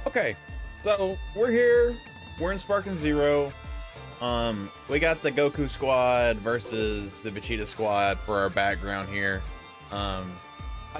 Okay, so we're here. We're in Sparking Zero. We got the Goku squad versus the Vegeta squad for our background here. I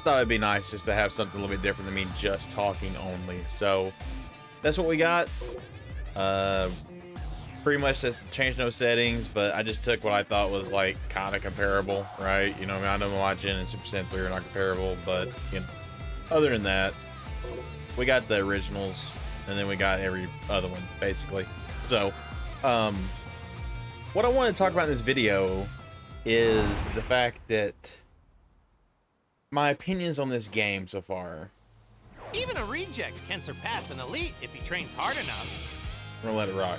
thought it'd be nice just to have something a little bit different than me just talking only. So that's what we got. Pretty much just changed no settings, but I just took what I thought was like kind of comparable, right? You know, I mean, I know Majin and Super Saiyan 3 are not comparable, but you know, other than that, we got the originals, and then we got every other one, basically. So, what I want to talk about in this video is the fact that my opinions on this game so far. Even a reject can surpass an elite if he trains hard enough. I'm gonna let it rock.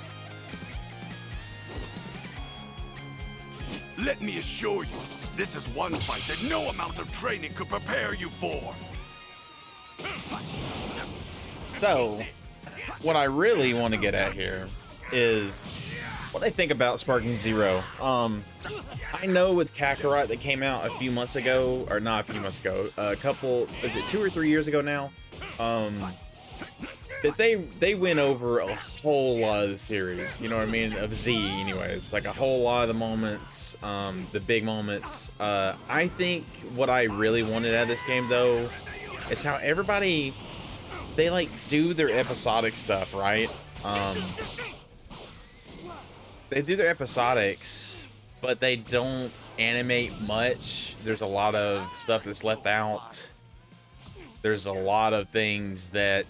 Let me assure you, this is one fight that no amount of training could prepare you for. So, what I really want to get at here is what I think about Sparking Zero. I know with Kakarot that came out a few months ago, or not a few months ago, a couple, is it 2 or 3 years ago now? That they went over a whole lot of the series, you know what I mean, of Z anyways, like a whole lot of the moments, the big moments. I think what I really wanted out of this game though is how everybody, they like do their episodic stuff, right? They do their episodics, but they don't animate much. There's a lot of stuff that's left out. There's a lot of things that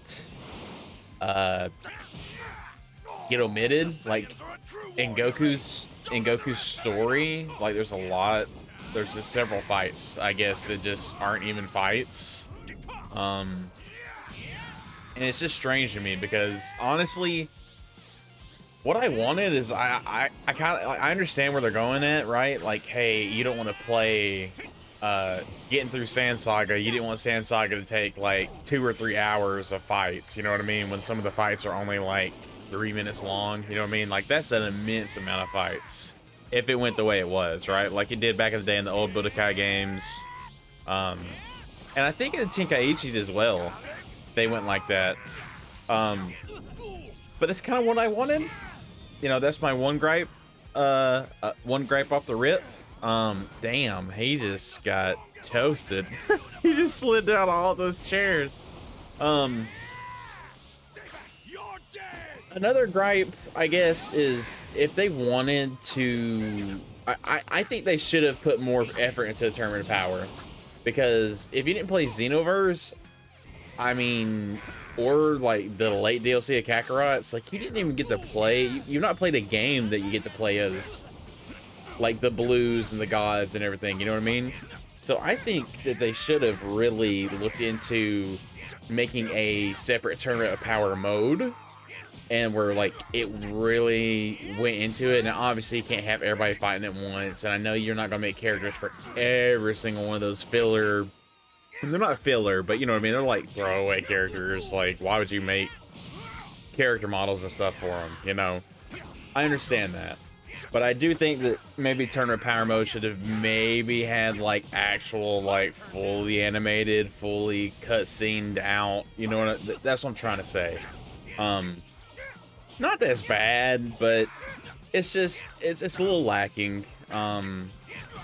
get omitted, like in Goku's story. Like there's just several fights, I guess, that just aren't even fights. And it's just strange to me because honestly, what I wanted is I understand where they're going at, right? Like, hey, you don't want to play getting through Sand Saga. You didn't want Sand Saga to take like 2 or 3 hours of fights, you know what I mean? When some of the fights are only like 3 minutes long, you know what I mean? Like that's an immense amount of fights if it went the way it was, right? Like it did back in the day in the old Budokai games. And I think in the Tenkaichis as well, they went like that. But that's kind of what I wanted. You know, that's my one gripe. One gripe off the rip. Damn, he just got toasted. He just slid down all those chairs. Another gripe, I guess, is if they wanted to, I think they should have put more effort into the Tournament of Power, because if you didn't play Xenoverse, I mean, or like the late DLC of Kakarot, it's like you didn't even get to play. You've not played a game that you get to play as like the blues and the gods and everything, you know what I mean? So I think that they should have really looked into making a separate Tournament of Power mode, and where like it really went into it. And obviously you can't have everybody fighting at once, and I know you're not gonna make characters for every single one of those filler, they're not filler, but you know what I mean, they're like throwaway characters. Like, why would you make character models and stuff for them, you know? I understand that. But I do think that maybe Tournament Power Mode should have maybe had like actual like fully animated, fully cutscened out. You know what? That's what I'm trying to say. Not that it's bad, but it's just it's a little lacking. And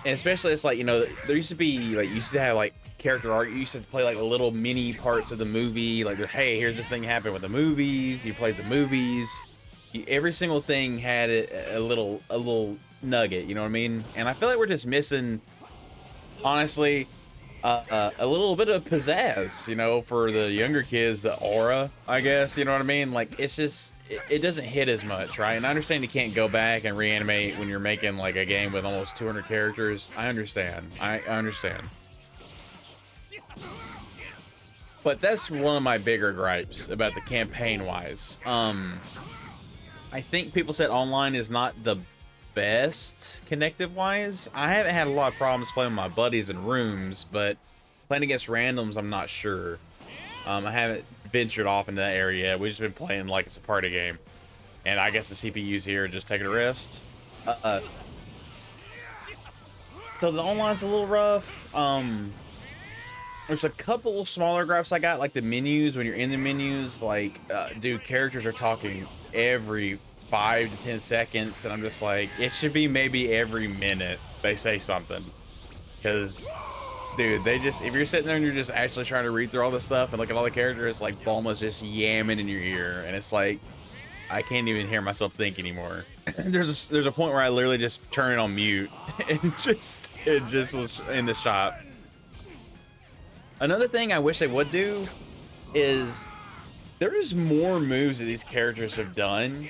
especially it's like, you know, there used to be like, you used to have like character art. You used to play like little mini parts of the movie. Like, hey, here's this thing happened with the movies. You played the movies. Every single thing had a little nugget, you know what I mean? And I feel like we're just missing, honestly, a little bit of pizzazz, you know, for the younger kids, the aura, I guess, you know what I mean? Like, it's just, it doesn't hit as much, right? And I understand you can't go back and reanimate when you're making like a game with almost 200 characters. I understand. I understand. But that's one of my bigger gripes about the campaign-wise. I think people said online is not the best connective-wise. I haven't had a lot of problems playing with my buddies in rooms, but playing against randoms, I'm not sure. I haven't ventured off into that area yet. We've just been playing like it's a party game. And I guess the CPU's here just taking a rest. So the online's a little rough. There's a couple smaller gripes I got, like the menus. When you're in the menus, like, dude, characters are talking every 5 to 10 seconds, and I'm just like, it should be maybe every minute they say something. Because, dude, they just, if you're sitting there and you're just actually trying to read through all this stuff and look at all the characters, like, Bulma's just yamming in your ear, and it's like, I can't even hear myself think anymore. There's a point where I literally just turn it on mute, and it just was in the shop. Another thing I wish they would do is there's more moves that these characters have done,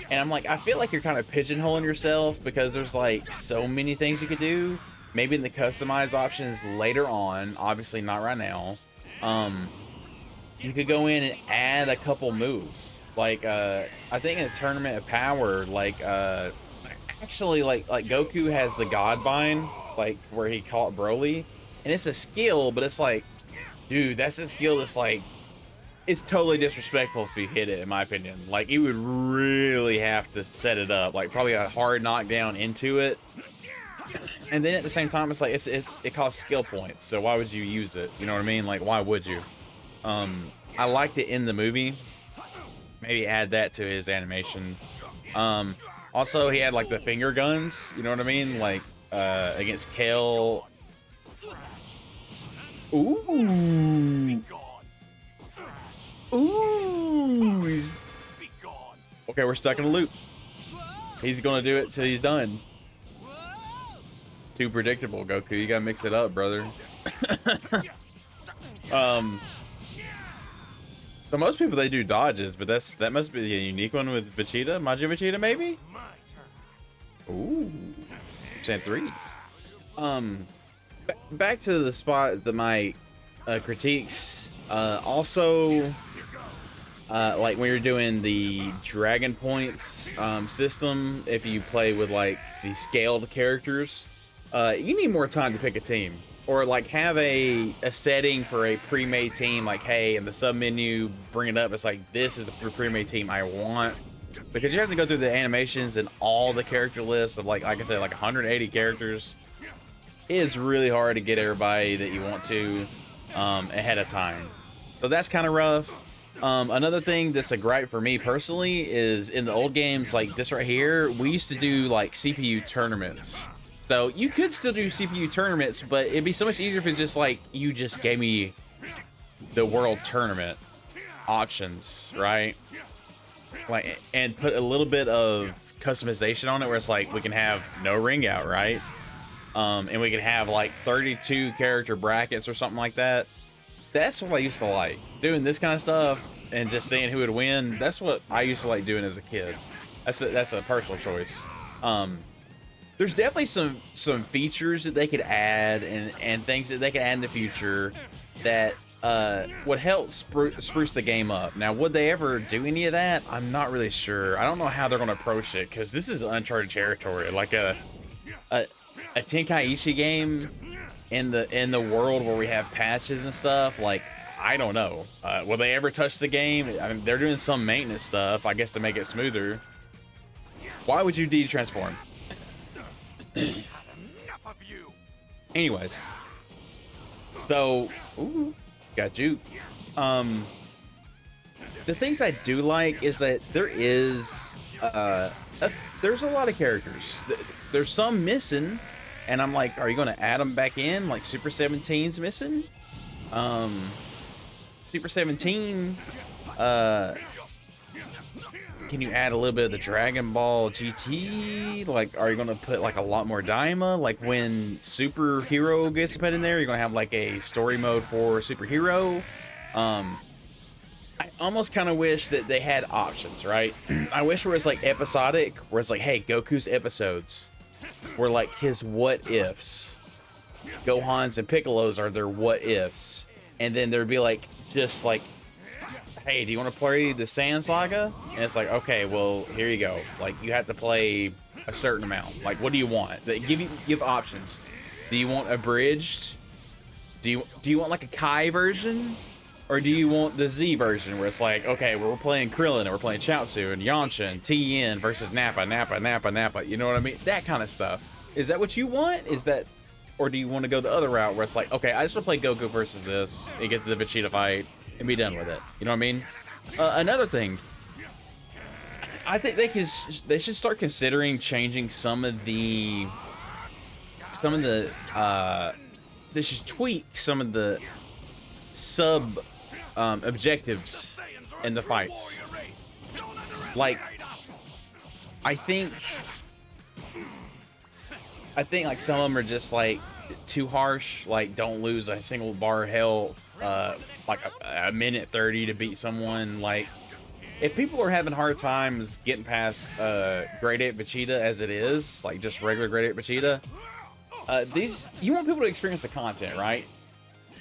and I'm like, I feel like you're kind of pigeonholing yourself because there's like so many things you could do. Maybe in the customized options later on, obviously not right now. You could go in and add a couple moves. Like I think in a Tournament of Power, like actually like Goku has the Godbind, like where he caught Broly. And it's a skill, but it's like, dude, that's a skill that's like, it's totally disrespectful if you hit it, in my opinion. Like, you would really have to set it up, like probably a hard knockdown into it. And then at the same time, it's like, it costs skill points, so why would you use it? You know what I mean? Like, why would you? I liked it in the movie. Maybe add that to his animation. Also, he had like the finger guns, you know what I mean? Like, against Kale. Ooh. Ooh. Okay, we're stuck in a loop. He's gonna do it till he's done. Too predictable, Goku. You gotta mix it up, brother. So most people, they do dodges, but that must be a unique one with Vegeta. Majin Vegeta, maybe? Ooh. Percent 3. Back to the spot that my critiques. Also, like when you're doing the Dragon Points system, if you play with like the scaled characters, you need more time to pick a team, or like have a setting for a pre-made team. Like, hey, in the sub menu, bring it up. It's like, this is the pre-made team I want, because you have to go through the animations and all the character lists of like I said, like 180 characters. It is really hard to get everybody that you want to ahead of time. So that's kind of rough. Another thing that's a gripe for me personally is in the old games, like this right here, we used to do like CPU tournaments. So you could still do CPU tournaments, but it'd be so much easier if it's just like, you just gave me the world tournament options, right? Like, and put a little bit of customization on it where it's like, we can have no ring out, right? And we can have like 32 character brackets or something like that. That's what I used to like doing, this kind of stuff, and just seeing who would win. That's what I used to like doing as a kid. That's a personal choice. There's definitely some features that they could add and things that they could add in the future that would help spruce the game up. Now, would they ever do any of that? I'm not really sure. I don't know how they're going to approach it, because this is uncharted territory. Like a Tenkaichi game in the world where we have patches and stuff, like, I don't know. Will they ever touch the game? I mean, they're doing some maintenance stuff, I guess, to make it smoother. Why would you de-transform? Anyways, so got juke. The things I do like is that there is there's a lot of characters. There's some missing, and I'm like, are you going to add them back in? Like Super 17's missing. Super 17. Can you add a little bit of the Dragon Ball GT? Like, are you going to put like a lot more Daima? Like when Superhero gets put in there, you're going to have like a story mode for Superhero. I almost kind of wish that they had options, right? I wish where it's like episodic, where it's like, hey, Goku's episodes were like his what ifs. Gohan's and Piccolo's are their what ifs. And then there'd be like, just like, hey, do you want to play the Saiyan Saga? And it's like, okay, well, here you go. Like, you have to play a certain amount. Like, what do you want? They give options. Do you want abridged? Do you want like a Kai version? Or do you want the Z version where it's like, okay, well, we're playing Krillin and we're playing Chaozu and Yamcha and Tien versus Nappa. You know what I mean? That kind of stuff. Is that what you want? Is that Or do you want to go the other route where it's like, okay, I just want to play Goku versus this and get to the Vegeta fight and be done with it? You know what I mean? Another thing, I think they should start considering changing some of the they should tweak some of the sub objectives in the fights. Like, I think like some of them are just like too harsh. Like, don't lose a single bar of health, like a minute 30 to beat someone. Like, if people are having hard times getting past grade 8 Vegeta as it is, like just regular grade 8 Vegeta, you want people to experience the content, right?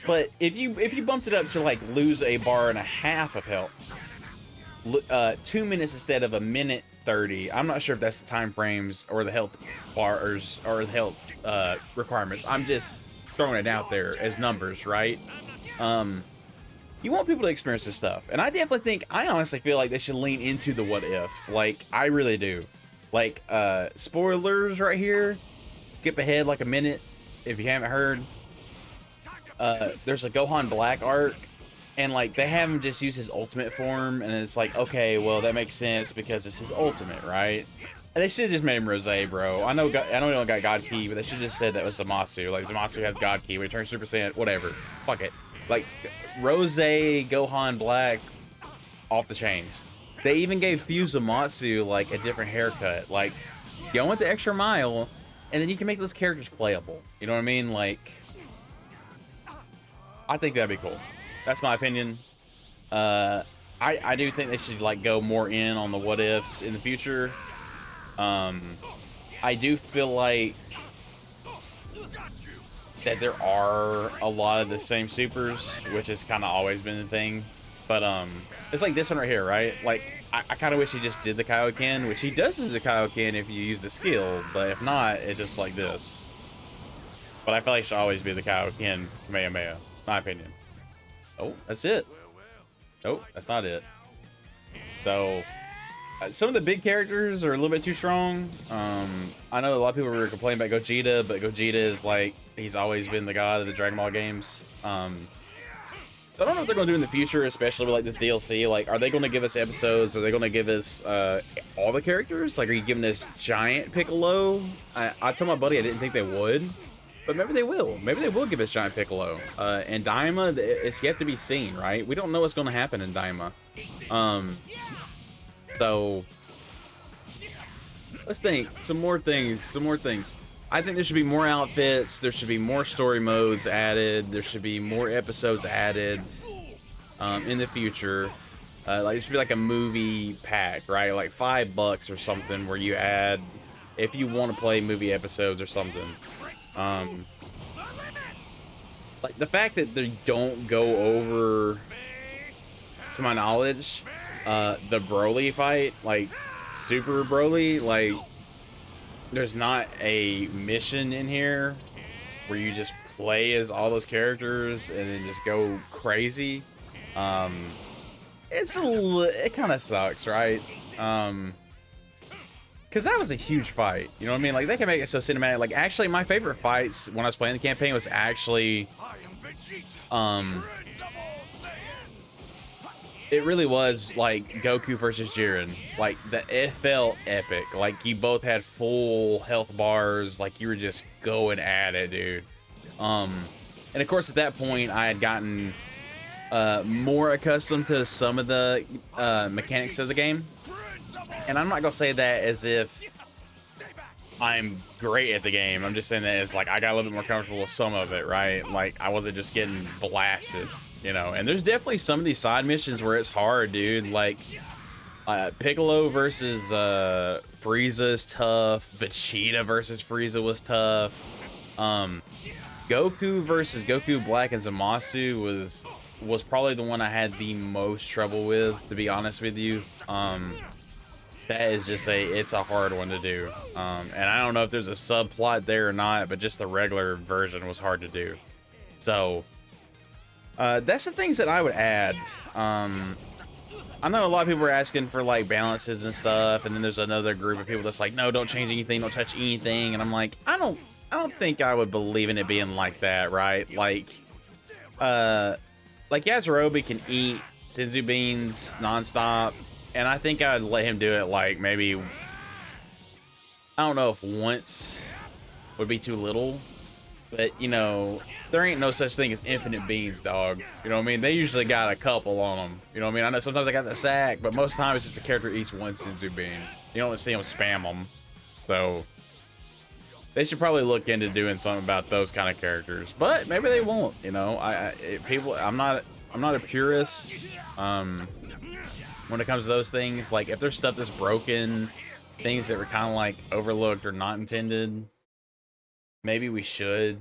But if you bumped it up to like lose a bar and a half of health, 2 minutes instead of a minute 30. I'm not sure if that's the time frames or the health bars or the health requirements. I'm just throwing it out there as numbers, right? You want people to experience this stuff, and I honestly feel like they should lean into the what if. Like, I really do. Like, spoilers right here. Skip ahead like a minute if you haven't heard. There's a Gohan Black arc, and like they have him just use his ultimate form, and it's like, okay, well that makes sense because it's his ultimate, right? And they should have just made him Rose, bro. I know he don't got God Ki, but they should have just said that was Zamasu. Like, Zamasu has God Ki when he turns Super Saiyan, whatever. Fuck it. Like, Rose, Gohan Black, off the chains. They even gave Fuzamatsu like a different haircut. Like, go with the extra mile, and then you can make those characters playable. You know what I mean? Like, I think that'd be cool. That's my opinion. I do think they should like go more in on the what ifs in the future. I do feel like that there are a lot of the same supers, which has kind of always been the thing. But it's like this one right here, right? Like, I kind of wish he just did the Kaioken, which he does do the Kaioken if you use the skill, but if not, it's just like this. But I feel like it should always be the Kaioken Kamehameha, my opinion. Oh, that's it. Oh, that's not it. So, some of the big characters are a little bit too strong. I know a lot of people were complaining about Gogeta, but Gogeta is like, he's always been the god of the Dragon Ball games. So I don't know what they're going to do in the future, especially with like this DLC. Like, are they going to give us episodes? Are they going to give us all the characters? Like, are you giving us giant Piccolo? I told my buddy I didn't think they would, but maybe they will. Maybe they will give us giant Piccolo. And Daima, it's yet to be seen, right? We don't know what's going to happen in Daima. So let's think. Some more things. I think there should be more outfits. There should be more story modes added. There should be more episodes added in the future. Like, there should be like a movie pack, right? Like $5 or something where you add if you want to play movie episodes or something. Like, the fact that they don't go over, to my knowledge, the Broly fight, like Super Broly, like, there's not a mission in here where you just play as all those characters and then just go crazy. It kind of sucks, right? Because that was a huge fight, you know what I mean? Like, they can make it so cinematic. Like, actually, my favorite fights when I was playing the campaign was actually, it really was like Goku versus Jiren. Like, it felt epic. Like, you both had full health bars. Like, you were just going at it, dude. And of course, at that point, I had gotten more accustomed to some of the mechanics of the game. And I'm not gonna say that as if I'm great at the game. I'm just saying that it's like I got a little bit more comfortable with some of it, right? Like, I wasn't just getting blasted, you know. And there's definitely some of these side missions where it's hard, dude. Like, Piccolo versus Frieza is tough. Vegeta versus Frieza was tough. Goku versus Goku Black and Zamasu was probably the one I had the most trouble with, to be honest with you. That is just it's a hard one to do. And I don't know if there's a subplot there or not, but just the regular version was hard to do. So, that's the things that I would add. I know a lot of people are asking for like balances and stuff, and then there's another group of people that's like, no, don't change anything, don't touch anything. And I'm like, I don't I don't think I would believe in it being like that, right? Like Yajirobe can eat senzu beans nonstop, and I think I'd let him do it like maybe, I don't know if once would be too little, but you know, there ain't no such thing as infinite beans, dog. You know what I mean? They usually got a couple on them. You know what I mean? I know sometimes they got the sack, but most of the time it's just a character eats one senzu bean. You don't see them spam them. So they should probably look into doing something about those kind of characters, but maybe they won't. You know, I'm not a purist when it comes to those things. Like if there's stuff that's broken, things that were kind of like overlooked or not intended, maybe we should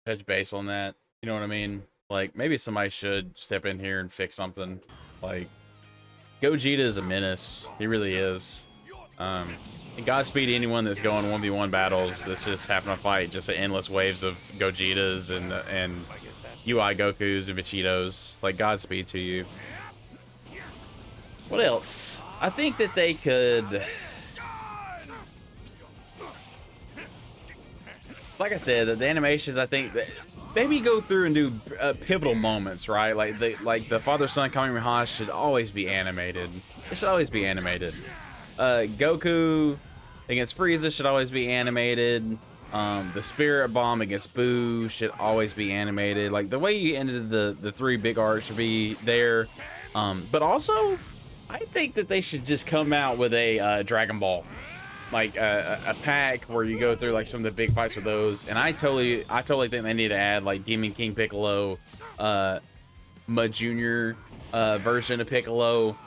touch base on that. You know what I mean? Like maybe somebody should step in here and fix something. Like Gogeta is a menace. He really is. And Godspeed to anyone that's going 1v1 battles that's just having to fight just endless waves of Gogetas and UI Gokus and Vechitos. Like Godspeed to you. What else? I think that they could, like I said, the animations, I think that maybe go through and do pivotal moments, right? Like the father-son Kamehameha should always be animated. It should always be animated. Goku against Frieza should always be animated. The Spirit Bomb against Boo should always be animated. Like the way you ended the three big arcs should be there. But also, I think that they should just come out with a Dragon Ball, like a pack where you go through like some of the big fights with those. And I totally think they need to add like Demon King Piccolo, Ma Junior version of Piccolo,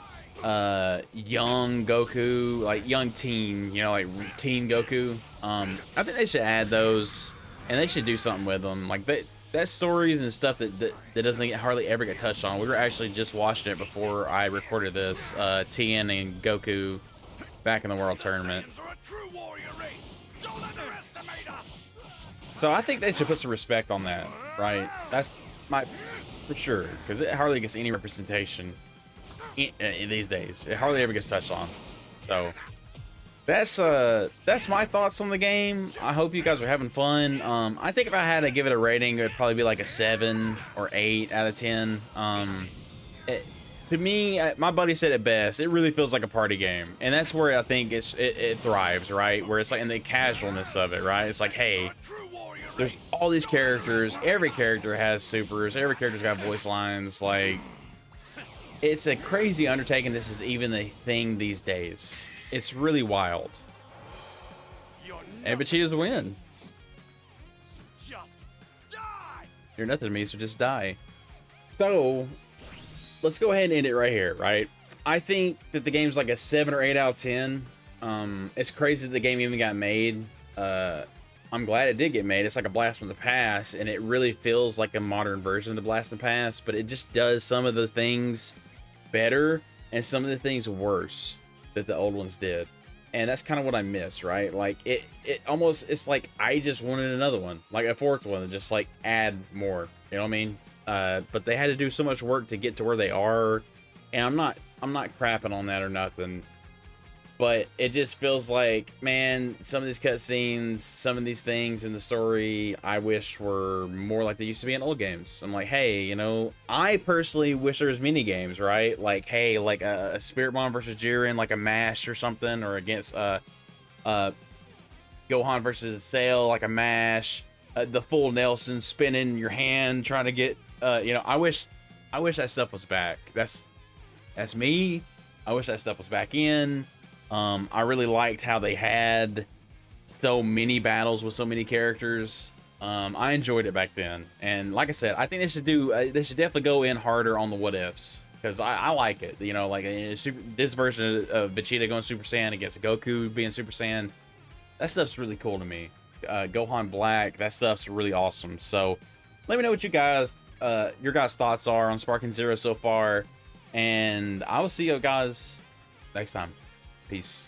young Goku, like young teen, you know, like teen Goku. I think they should add those, and they should do something with them. Like that stories and stuff that doesn't hardly ever get touched on. We were actually just watching it before I recorded this. Tien and Goku back in the World Tournament. So I think they should put some respect on that, right? That's for sure, because it hardly gets any representation in these days. It hardly ever gets touched on. So that's my thoughts on the game. I hope you guys are having fun. I think if I had to give it a rating, it would probably be like a 7 or 8 out of 10. To me, my buddy said it best. It really feels like a party game, and that's where I think it thrives, right? Where it's like in the casualness of it, right? It's like, hey, there's all these characters. Every character has supers. Every character's got voice lines. Like, it's a crazy undertaking. This is even a thing these days. It's really wild. And Vegeta's win. You're nothing to me, so just die. So let's go ahead and end it right here, right? I think that the game's like a 7 or 8 out of 10. It's crazy that the game even got made. I'm glad it did get made. It's like a blast from the past, and it really feels like a modern version of the blast from the past, but it just does some of the things better and some of the things worse that the old ones did. And that's kind of what I miss, right? Like it almost, it's like I just wanted another one, like a fourth one, and just like add more, you know what I mean? But they had to do so much work to get to where they are, and I'm not crapping on that or nothing, but it just feels like, man, some of these cutscenes, some of these things in the story, I wish were more like they used to be in old games. I'm like, hey, you know, I personally wish there was mini games, right? Like, hey, like a Spirit Bomb versus Jiren, like a Mash or something, or against Gohan versus Cell, like a Mash, the full Nelson spinning your hand trying to get, you know, I wish that stuff was back. That's me. I wish that stuff was back in. I really liked how they had so many battles with so many characters. I enjoyed it back then, and like I said, I think they should definitely go in harder on the what ifs, because I like it. You know, like this version of Vegeta going Super Saiyan against Goku being Super Saiyan, that stuff's really cool to me. Gohan Black, that stuff's really awesome. So let me know what you guys, your guys' thoughts are on Sparking Zero so far, and I will see you guys next time. Peace.